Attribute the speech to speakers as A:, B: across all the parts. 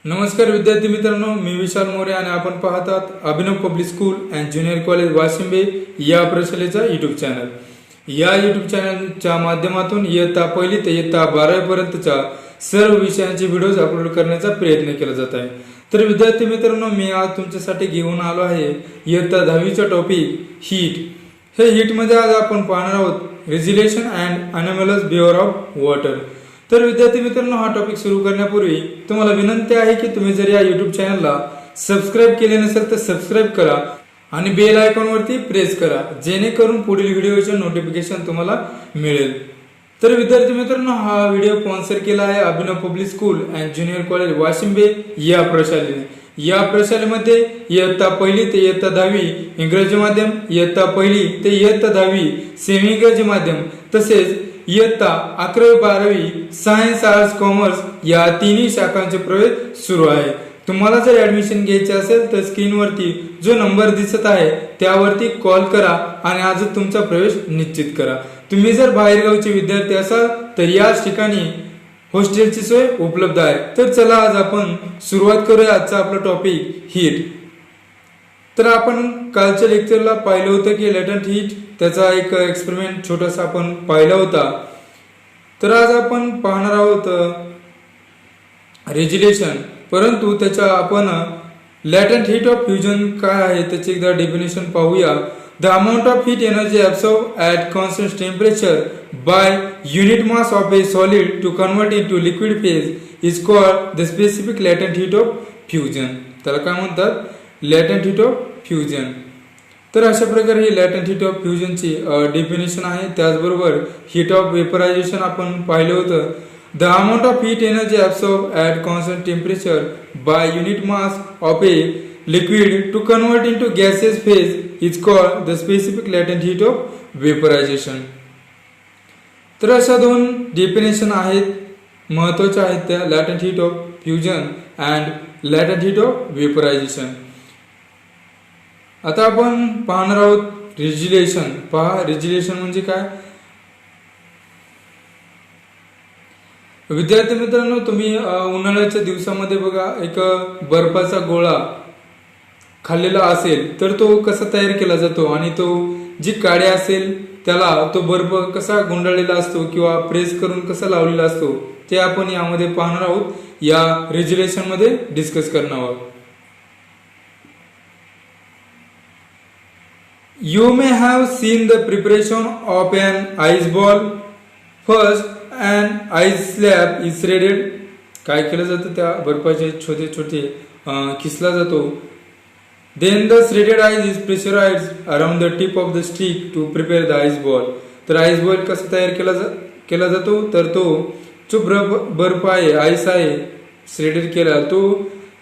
A: नमस्कार विद्यार्थी मित्रांनो, मी विशाल मोरे आणि आपण पाहतात Abhinav public school and junior college Washimbe या प्रशालेचा युट्यूब चॅनल. या युट्यूब चॅनलच्या माध्यमातून इयत्ता पहिली ते इयत्ता 12वी पर्यंतच्या सर्व विषयांचे व्हिडिओज अपलोड करण्याचा प्रयत्न केला जात आहे. तर विद्यार्थी मित्रांनो, मी आज तुमच्यासाठी घेऊन आलो आहे इयत्ता 10वीचा टॉपिक हीट. हे हीट मध्ये आज आपण पाहणार आहोत regulation and anomalous behaviour of water. तर विद्यार्थी मित्रांनो, हा टॉपिक सुरू करण्यापूर्वी तुम्हाला विनंती आहे की तुम्ही जर या युट्यूब चॅनलला सबस्क्राईब केले नसेल तर सबस्क्राईब करा आणि बेल आयकॉन वरती प्रेस करा, जेणेकरून पुढील व्हिडिओचे नोटिफिकेशन तुम्हाला मिळेल. तर विद्यार्थी मित्रांनो, हा व्हिडिओ स्पॉन्सर केला आहे Abhinav public school and junior college Washimbe या प्रशालेने. या प्रशालेमध्ये इयत्ता पहिली ते इयत्ता 10वी इंग्रजी माध्यम, इयत्ता पहिली ते इयत्ता 10वी सेमी इंग्रजी माध्यम, तसेच इयत्ता 11वी 12वी सायन्स आर्ट्स कॉमर्स या तिन्ही शाखांचे प्रवेश सुरू आहे. तुम्हाला जर ऍडमिशन घ्यायचे असेल तर स्क्रीनवरती जो नंबर दिसत आहे त्यावरती कॉल करा आणि आजच तुमचा प्रवेश निश्चित करा. तुम्ही जर बाहेरगावचे विद्यार्थी असाल तर याच ठिकाणी हॉस्टेलची सोय उपलब्ध आहे. तर चला आज आपण सुरुवात करूया आजचा आपला टॉपिक हीट. तर आपण कालच्या लेक्चरला पाहिलं होतं की लॅटंट हीट, त्याचा एक एक्सपेरिमेंट छोटासा आपण पाहिला होता. तर आज आपण पाहणार आहोत रेग्युलेशन, परंतु त्याच्या आपण लॅटंट हीट ऑफ फ्युजन काय आहे त्याची एकदा डेफिनेशन पाहूया. The amount of heat energy absorb at constant temperature by unit mass of a solid to convert into liquid phase is called the specific latent heat of fusion. त्याला काय म्हणतात? Latent heat of fusion. तर अशा प्रकारे ही latent heat of फ्युजनची definition आहे. त्याचबरोबर हीट ऑफ वेपरायझेशन आपण पाहिलं होतं. The amount of heat energy absorb at constant temperature by unit mass of a liquid to convert into gases phase is called the specific latent heat of vaporization. तर अशा दोन definition आहेत, महत्वाच्या आहेत त्या, latent heat of fusion and latent heat of vaporization. आता आपण पाहणार आहोत रेग्युलेशन. पहा, रेग्युलेशन म्हणजे काय? विद्यार्थी मित्रांनो, तुम्ही उन्हाळ्याच्या दिवसामध्ये बघा एक बर्फाचा गोळा खाल्लेला असेल तर तो कसा तयार केला जातो आणि तो जी काडी असेल त्याला तो बर्फ कसा गुंडाळलेला असतो किंवा प्रेस करून कसा लावलेला असतो ते आपण यामध्ये पाहणार आहोत, या रेग्युलेशन मध्ये डिस्कस करणार आहोत. You may have seen the preparation of an ice ball. First, an ice slab is shredded. काय केलं जातं? त्या बर्फाचे छोटे छोटे खिसला जातो. Then the shredded ice is pressurized around the tip of the stick to prepare the ice ball. तर ice ball कसा तयार केला जातो? तर तो जो बर्फ आहे, आईस आहे, श्रेडेड केला तो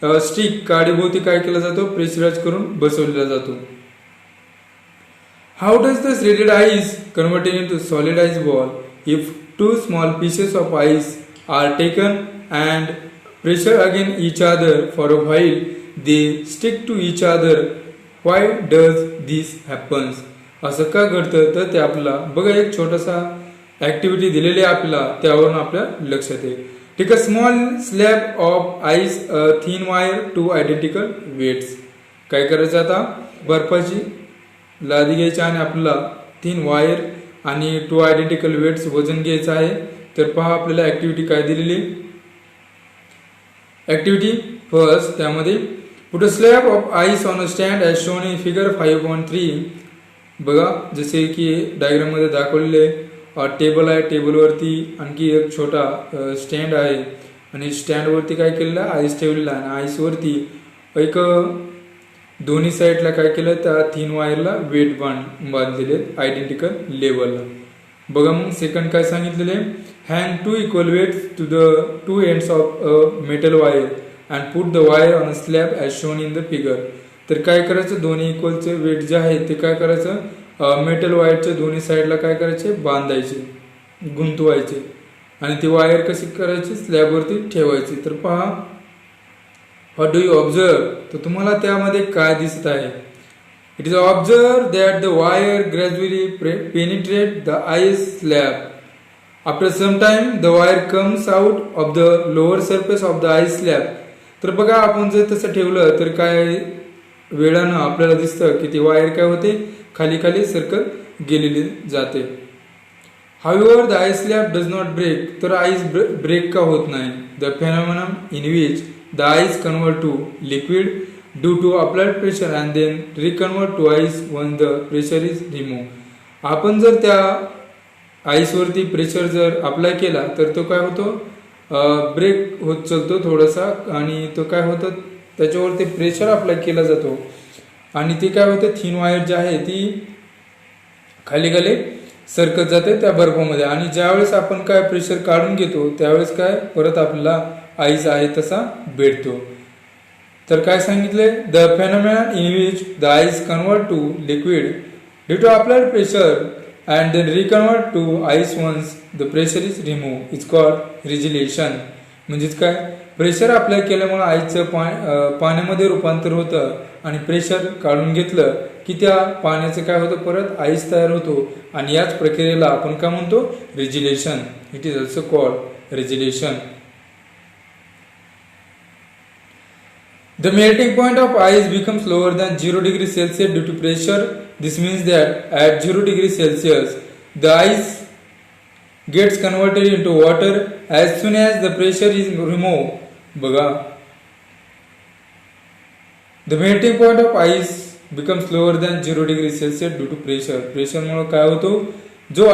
A: स्टिक काडीभोवती काय केला जातो? प्रेशराइज करून बसवलेला जातो. How does the shredded ice convert into solid ice ball? If two small pieces of ice are taken and pressure against each other for a while, they stick to each other. Why does this happens? असं का घडतं? तर ते आपल्याला बघा एक छोटासा activity दिलेली आहे आपल्याला, त्यावरून आपल्या लक्षात येईल. Take a small slab of ice, thin wire, two identical weights. काय करायचं? आता बर्फाची लादी घ्यायची आणि आपल्याला 3 वायर आणि 2 आयडेंटिकल वेट्स वजन घ्यायचं आहे. तर पहा आपल्याला ऍक्टिव्हिटी काय दिलेली. ऍक्टिव्हिटी फर्स्ट, त्यामध्ये put a slab of ice on a stand as shown in figure 5.3. बघा जसे की डायग्राम मध्ये दाखवलेले टेबल आहे, टेबलवरती आणखी एक छोटा स्टँड आहे आणि स्टँडवरती काय केलेलं आहे? आईस ठेवलेला आहे आणि आईसवरती एक दोन्ही साईडला काय केलं? त्या 3 वायरला वेट बांधलेले आयडेंटिकल लेवलला. बघा मग सेकंड काय सांगितलेले? Hang 2 equal weights to the 2 ends of a metal wire and put the wire on a slab as shown in the figure. तर काय करायचं? दोन्ही इक्वलचे वेट जे आहे ते काय करायचं? मेटल वायरच्या दोन्ही साईडला काय करायचे? बांधायचे, गुंतवायचे आणि ती वायर कशी करायची? स्लॅबवरती ठेवायची. तर पहा, What do you observe? तर तुम्हाला त्यामध्ये काय दिसत आहे? It is observed that the wire gradually penetrate the ice slab. After some time, the wire comes out of the lower surface of the ice slab. तर बघा आपण जर तसं ठेवलं तर काय वेळानं आपल्याला दिसतं की ती वायर काय होते, खाली खाली सरकत गेलेली जाते. However, the ice slab does not break. तर आईस ब्रेक का होत नाही? The phenomenon in which the ice convert to liquid due to applied pressure and then reconvert to ice once the pressure is removed. आपण जर त्या आईसवरती pressure जर apply केला तर तो काय होतो, ब्रेक होत चालतो थोडासा, आणि तो काय होतं त्याच्यावरती प्रेशर अप्लाय केला जातो आणि ते काय होतं, थिन वायर जी आहे ती खाली खाली सरकत जाते त्या बर्फामध्ये. आणि ज्यावेळेस आपण काय प्रेशर काढून घेतो त्यावेळेस काय परत आपल्याला आईस आहे तसा भेटतो. तर काय सांगितले, the phenomenon in which the ice convert to liquid due to applied pressure and then reconvert to ice once the pressure is remove is called regelation. म्हणजेच काय, प्रेशर अप्लाय केल्यामुळे आईचं पाण्यामध्ये रूपांतर होतं आणि प्रेशर काढून घेतलं की त्या पाण्याचं काय होतं, परत आईस तयार होतो आणि याच प्रक्रियेला आपण काय म्हणतो, regelation. It is also called regelation. The melting point of ice becomes lower than 0 degree Celsius due to pressure. This means that at 0 degree Celsius, the ice gets converted into water as soon as the pressure is removed. बघा, the melting point of ice becomes lower than 0 degree Celsius due to pressure. प्रेशरमुळे काय होतो, जो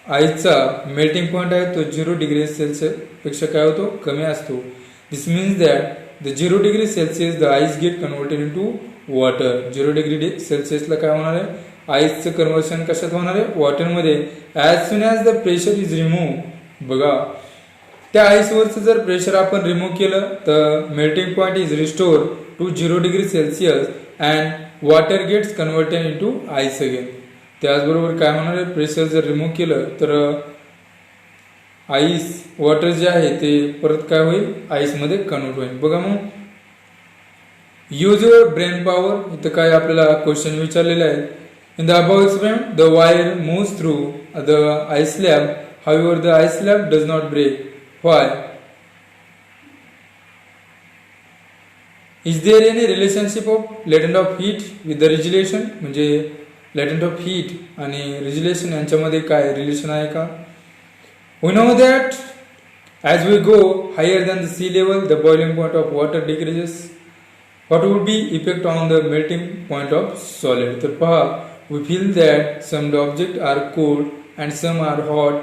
A: आईचा melting point आहे तो 0 degree Celsius पेक्षा काय होतो, कमी असतो. दिस means that the 0 degree Celsius the ice get converted into water. 0 degree Celsius ला काय होणार आहे, आईसचं कन्वर्शन कशात होणार आहे, वॉटर मध्ये. as soon as the pressure is removed. बघा, त्या आईसवरचं जर प्रेशर आपण रिमूव्ह केलं तर melting point is restore to 0 degree Celsius and water gets converted into ice again. त्याचबरोबर काय होणार आहे, प्रेशर जर रिमूव्ह केलं तर आईस वॉटर जे आहे ते परत काय होईल, आईसमध्ये कन्वर्ट होईल. बघा मग, यूज युअर ब्रेन पॉवर. इथं काय आपल्याला क्वेश्चन विचारलेला आहे. In the above experiment the wire moves through the ice slab, however the ice slab does not break. Why? Is there any relationship of latent of heat with the regelation. म्हणजे latent of heat आणि रिजिलेशन यांच्यामध्ये काय relation आहे का? We know that as we go higher than the sea level, the boiling point of water decreases. What would be effect on the melting point of solid? तर पहा, we feel that some objects are cold and some are hot.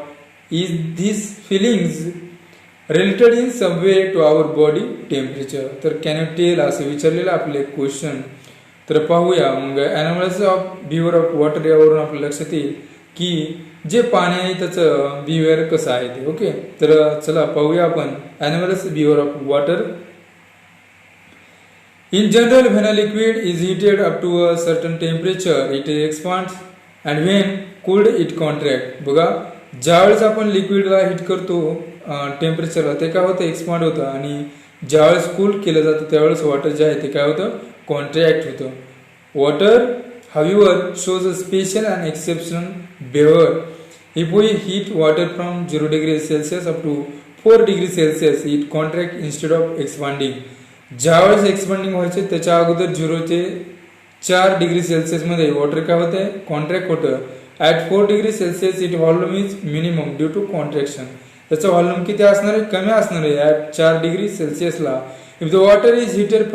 A: Is these feelings related in some way to our body temperature? तर can you tell असं विचारलेलं आपले question. तर पाहूया मग, animals of behaviour of water यावरून आपल्या लक्षात येईल की जे पाणी आहे त्याचं बिहेवियर कसं आहे ते. ओके, तर चला पाहूया आपण anomalous behaviour of water. In general when a liquid is heated up to a certain temperature it expands and when cooled it contract. बघा, ज्यावेळेस आपण लिक्विडला हिट करतो टेम्परेचरला ते काय होतं, एक्सपांड होतं, आणि ज्यावेळेस कूल केलं जातं त्यावेळेस वॉटर जे आहे ते काय होतं, कॉन्ट्रॅक्ट होतं. Water however shows a special and exceptional behavior. If we heat water from 0 degree Celsius up to 4 degree Celsius, it contract instead of expanding. ज्यावेळेस एक्सपांडिंग व्हायचे त्याच्या अगोदर 0 ते 4 डिग्री सेल्सिअस मध्ये वॉटर काय होते, कॉन्ट्रॅक्ट होतं. At 4 degree celsius it volume is minimum due to contraction. त्याचं व्हॉल्यूम किती असणार आहे, कमी असणार आहे ॲट 4 डिग्री सेल्सिअसला. If the water is heated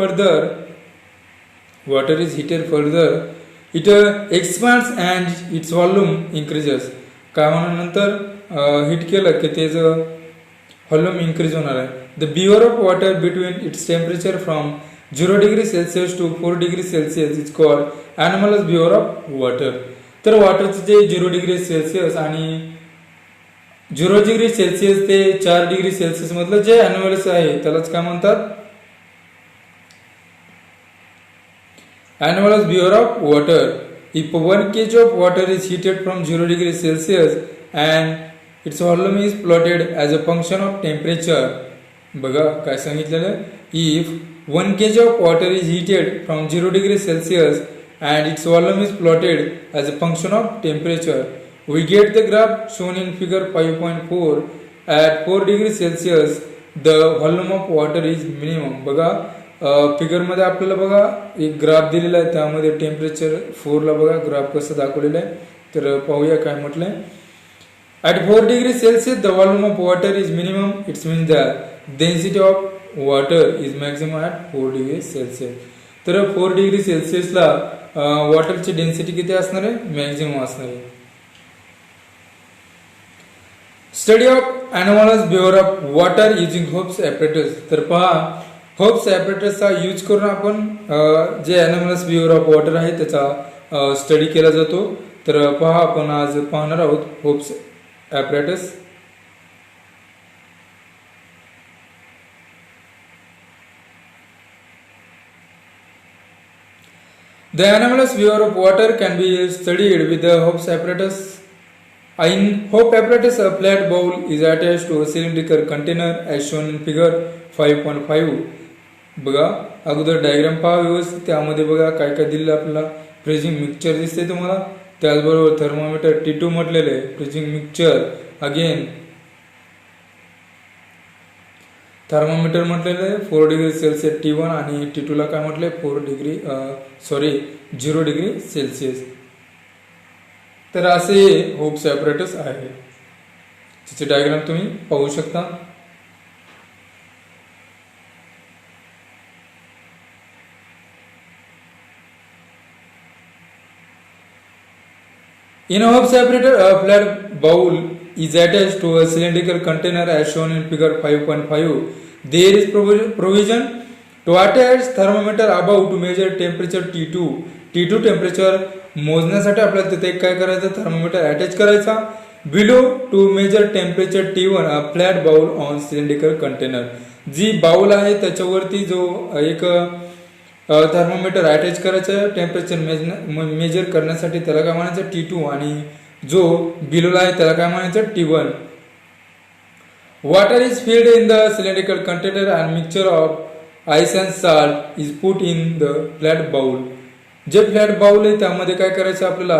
A: further it expands and its volume increases. काय होणार, नंतर हिट केलं की त्याचं व्हॉल्यूम इन्क्रीज होणार आहे. The behaviour of water between its temperature from 0 degree Celsius to 4 degree Celsius is called anomalous behaviour of water. तर वॉटरचं जे 0 डिग्री सेल्सिअस आणि 0 डिग्री सेल्सिअस ते 4 डिग्री सेल्सिअस मधलं जे एनिमल्स आहे त्यालाच काय म्हणतात, animals behavior of water. If 1 kg of water is heated from 0 degree Celsius and its volume is plotted as a function of temperature. बघा काय सांगितलेलं, if 1 kg of water is heated from 0 degree Celsius and its volume is plotted as a function of temperature, we get the graph shown in figure 5.4. At 4 degree Celsius the volume of water is minimum. बघा फिगरमध्ये आपल्याला बघा एक graph दिलेला आहे, त्यामध्ये temperature 4 ला बघा graph कसं दाखवलेलं आहे. तर पाहूया काय म्हटलंय. At 4 degree Celsius the volume of water is minimum. It's means that density of water is maximum at 4 degree Celsius. तर 4 डिग्री सेल्सिअसला वॉटरची डेन्सिटी किती असणार आहे? मॅक्झिमम असणार आहे. Study of anomalous behaviour of water using hopes apparatus. तर पहा hopes ॲपरेटसचा use करून आपण जे अनोमलस बिहेवियर ऑफ वॉटर आहे त्याचा स्टडी केला जातो. तर पहा आपण आज पाहणार आहोत hopes apparatus. The anomalous behavior of water can be studied with the Hope's apparatus. In Hope apparatus, a flat bowl is attached to a cylindrical container as shown in figure 5.5. बघा अगोदर डायग्राम पहा व्यवस्थित. त्यामध्ये बघा काय काय दिलेलं आपल्याला. फ्रीजिंग मिक्सचर दिसते तुम्हाला, त्याचबरोबर थर्मोमीटर T2 म्हटलेलं आहे. फ्रीजिंग मिक्सचर अगेन थर्मोमीटर म्हटलेलं आहे 4 डिग्री सेल्सिअस T1 आणि T2 ला काय म्हटलंय 0 डिग्री सेल्सिअस. तर असे होप्स ॲपरेटस आहे. त्याचे डायग्राम तुम्ही पाहू शकता. In a Hope's apparatus, a flat bowl is attached to a cylindrical container as shown in figure 5.5. There is provision to attach thermometer above to measure temperature T2. T2 temperature मोजण्यासाठी आपल्याला तिथे काय करायचं, thermometer attach करायचा. Below to measure temperature T1 a flat bowl on cylindrical container. जी bowl आहे त्याच्यावरती जो एक थर्मोमीटर अटॅच करायचं टेम्परेचर मेजर करण्यासाठी, त्याला काय म्हणायचं T2, आणि जो बिलोला आहे त्याला काय म्हणायचं T1. Water is filled in the cylindrical container and mixture of ice and salt is put in the flat bowl. जे फ्लॅट बाउल आहे त्यामध्ये काय करायचं आपल्याला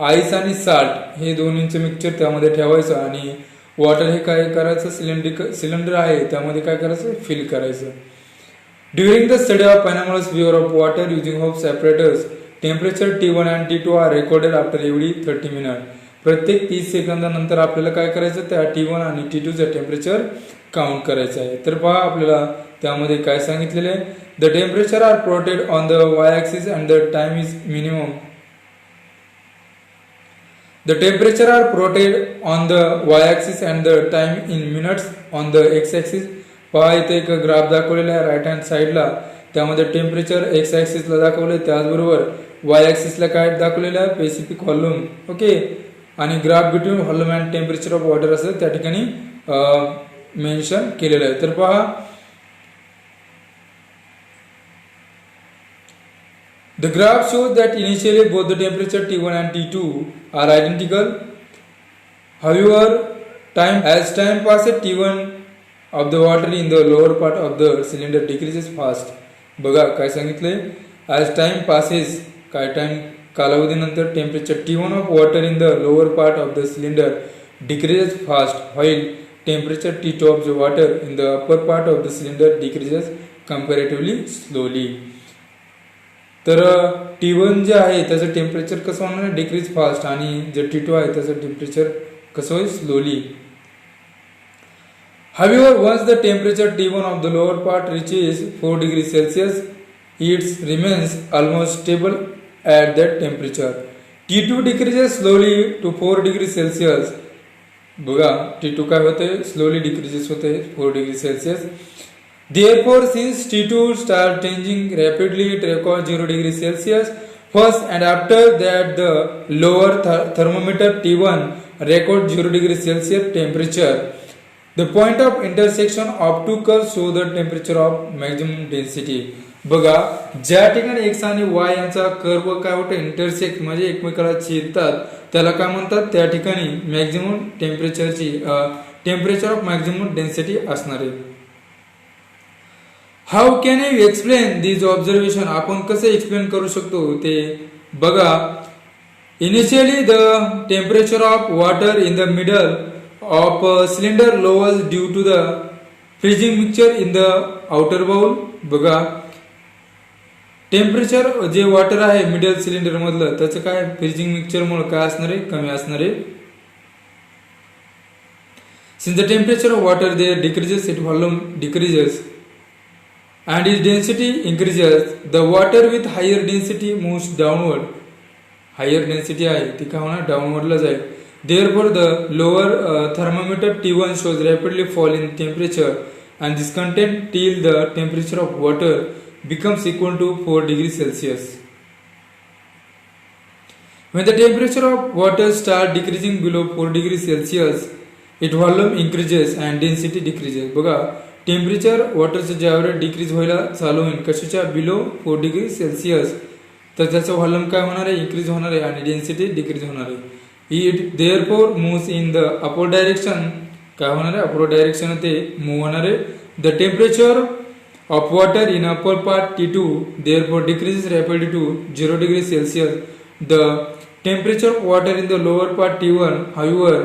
A: आईस आणि साल्ट हे दोन्हीचं मिक्सचर त्यामध्ये ठेवायचं, आणि वॉटर हे काय करायचं सिलेंडर आहे त्यामध्ये काय करायचं फिल करायचं. During the study of anomalous behavior of water using Hope's apparatus, temperature T1 and T2 are recorded after every 30 minutes. प्रत्येक 30 सेकंदानंतर आपल्याला काय करायचं, त्या T1 आणि T2 चं टेम्परेचर काउंट करायचं आहे. तर पहा आपल्याला त्यामध्ये काय सांगितलेले आहे. The temperature are plotted on the Y axis and the time is minimum. The temperature are plotted on the Y axis and the time in minutes on the X axis. पहा इथे एक ग्राफ दाखवलेला आहे right hand साईडला. त्यामध्ये temperature x ॲक्सिसला दाखवले, त्याचबरोबर Y ॲक्सिसला काय दाखवलेलं आहे स्पेसिफिक व्हॉल्यूम. ओके, आणि graph between volume and temperature of water असं त्या ठिकाणी मेन्शन केलेलं आहे. तर पहा the graph shows that initially both the temperature T1 and T2 are identical. However, as time passes, T1 of the water in the lower part of the cylinder decreases fast. बघा काय सांगितलंय, as time passes, काय time कालावधीनंतर temperature T1 of water in the lower part of the cylinder decreases fast, while temperature T2 of the water in the upper part of the cylinder decreases comparatively slowly. तर T1 जे आहे त्याचं temperature कसं होणार, decrease fast, आणि जे T2 आहे त्याचं टेम्परेचर कसं होईल, slowly. However, once the temperature T1 of the lower part reaches 4 degrees Celsius, it remains almost stable at that temperature. T2 decreases slowly to 4 degrees Celsius. बघा T2 काय होते, slowly decreases होते 4 degrees Celsius. Therefore, since T2 starts changing rapidly, it records 0 degrees Celsius first, and after that the lower thermometer T1 records 0 degrees Celsius temperature. The point of intersection of two curves show the temperature of maximum density. बघा ज्या ठिकाणी x आणि Y यांचा curve काय होतं, intersect म्हणजे एकमेकाला छेदतात, त्याला काय म्हणतात, त्या ठिकाणी maximum temperature of maximum density असणार आहे. How can you explain this observation. आपण कसे एक्सप्लेन करू शकतो ते बघा. Initially the temperature of water in the middle of a cylinder lowers due to the freezing mixture in the outer bowl. बघा temperature जे वॉटर आहे मिडल सिलेंडर मधलं त्याचं काय फ्रीजिंग मिक्सचर मुळे काय असणार आहे, कमी असणार आहे. Since the temperature of water there decreases, its volume decreases and its density increases, the water with higher density moves downward. Higher density आहे ती काय होणार डाऊनवर्डला जाईल. Therefore the lower thermometer T1 shows rapidly fall in temperature and this content till the temperature of water becomes equal to 4 degrees Celsius. When the temperature of water starts decreasing below 4 degrees Celsius, its volume increases and density decreases. बघा temperature वॉटरचं ज्यावेळेस decrease व्हायला चालू होईल कशाच्या below 4 degree Celsius तर त्याचं volume काय होणार आहे, इन्क्रीज होणार आहे आणि डेन्सिटी डिक्रीज होणार आहे. It therefore moves in the upward direction. काय होणार आहे, अपवर्ड डायरेक्शन ते मूव्ह होणार आहे. The temperature of water in upper part T2 therefore decreases rapidly to 0 degrees Celsius. The temperature of water in the lower part T1 however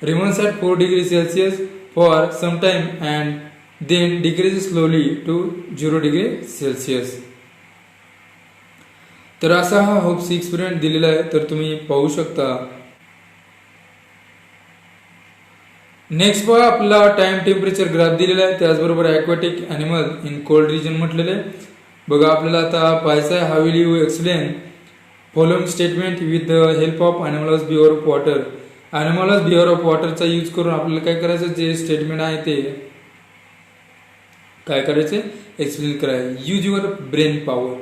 A: remains at 4 degrees Celsius for some time and then decreases slowly to 0 degrees Celsius. तर असा हा hopes experiment दिलेला आहे तर तुम्ही पाहू शकता. Next पहा आपला टाइम टेम्परेचर ग्राफ दिलेला आहे त्याचबरोबर aquatic animal in cold region म्हटलेले आहे. बघा आपल्याला आता पाहायचं आहे how will you explain following statement with the help of animals behaviour of water. Animals behaviour of वॉटरचा यूज करून आपल्याला काय करायचं जे स्टेटमेंट आहे ते काय करायचे एक्सप्लेन करायचे. Use your brain power.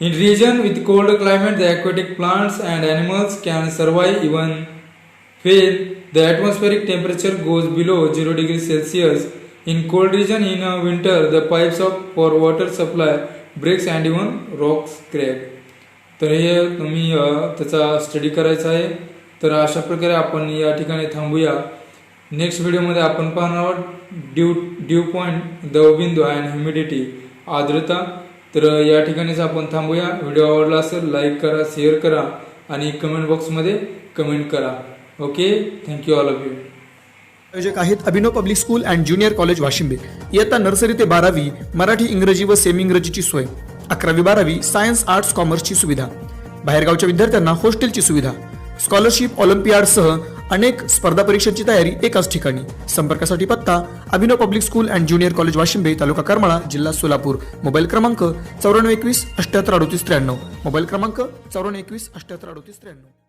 A: In region with cold climate the aquatic plants and animals can survive even when the atmospheric temperature goes below 0 degrees Celsius. In cold region in winter the pipes for water supply breaks and even rocks crack. तर हे तुम्ही त्याचा study करायचा आहे. तर अशा प्रकारे आपण या ठिकाणी थांबूया. नेक्स्ट व्हिडिओमध्ये आपण पाहणार आहोत ड्यू पॉइंट दवबिंदू अँड ह्युमिडिटी आर्द्रता. तर या ठिकाणीच आपण थांबूया. व्हिडिओ आवडला असेल लाईक करा, शेअर करा आणि कमेंट बॉक्समध्ये कमेंट करा. Okay, thank you all of you.
B: आयोजक आहेत Abhinav public school and junior college Washimbe. इयत्ता नर्सरी ते 12वी मराठी, इंग्रजी व सेमी इंग्रजीची सोय. 11वी 12वी सायन्स आर्ट्स कॉमर्सची सुविधा. बाहेरगावच्या विद्यार्थ्यांना हॉस्टेलची सुविधा. स्कॉलरशिप, ऑलिम्पियाडसह अनेक स्पर्धा परीक्षांची तयारी एकाच ठिकाणी. संपर्कासाठी पत्ता Abhinav public school and junior college Washimbe, taluka Karmala, जिल्हा सोलापूर. मोबाईल क्रमांक 9421 78 38 93. मोबाईल क्रमांक 9421 78 38 93.